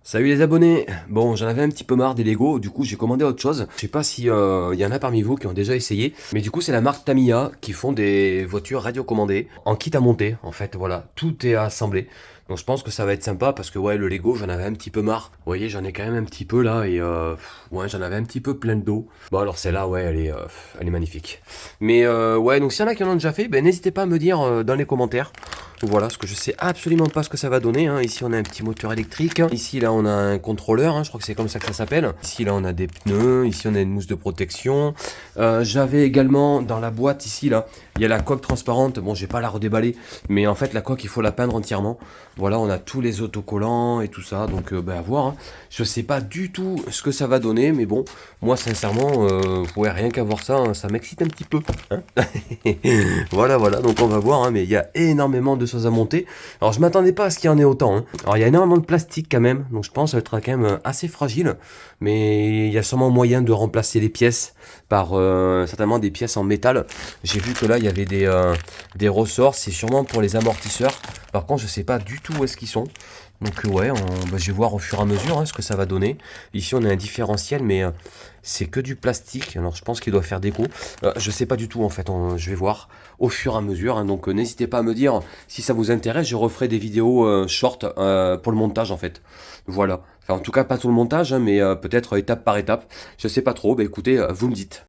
Salut les abonnés! Bon, j'en avais un petit peu marre des Lego, du coup j'ai commandé autre chose. Je sais pas si y en a parmi vous qui ont déjà essayé, mais du coup c'est la marque Tamiya qui font des voitures radiocommandées en kit à monter. En fait, voilà, tout est assemblé. Donc je pense que ça va être sympa parce que ouais, le Lego j'en avais un petit peu marre. Vous voyez, j'en ai quand même un petit peu là et ouais, j'en avais un petit peu plein de dos. Bon alors celle-là, ouais, elle est magnifique. Mais ouais, donc s'il y en a qui en ont déjà fait, ben n'hésitez pas à me dire dans les commentaires. Donc voilà, parce que je sais absolument pas ce que ça va donner, hein. Ici on a un petit moteur électrique. Ici là on a un contrôleur, hein, je crois que c'est comme ça que ça s'appelle. Ici là on a des pneus, ici on a une mousse de protection. J'avais également dans la boîte ici là, il y a la coque transparente. Bon, j'ai pas la redéballer, mais en fait la coque il faut la peindre entièrement. Voilà, on a tous les autocollants et tout ça, donc à voir, hein. Je sais pas du tout ce que ça va donner, mais bon, moi sincèrement, ouais, rien qu'à voir ça, hein, ça m'excite un petit peu, hein. Voilà, voilà, donc on va voir, hein, mais il y a énormément de choses à monter. Alors je m'attendais pas à ce qu'il y en ait autant, hein. Alors il y a énormément de plastique quand même, donc je pense que ça va être quand même assez fragile, mais il y a sûrement moyen de remplacer les pièces par certainement des pièces en métal. J'ai vu que là il y avait des ressorts, c'est sûrement pour les amortisseurs. Par contre je sais pas du tout où est-ce qu'ils sont. Donc ouais, bah, je vais voir au fur et à mesure, hein, ce que ça va donner. Ici on a un différentiel, mais c'est que du plastique. Alors je pense qu'il doit faire déco. Je sais pas du tout en fait, je vais voir au fur et à mesure, hein. Donc n'hésitez pas à me dire si ça vous intéresse. Je referai des vidéos short pour le montage en fait. Voilà. Enfin, en tout cas pas tout le montage, hein, mais peut-être étape par étape. Je sais pas trop. Bah écoutez, vous me dites.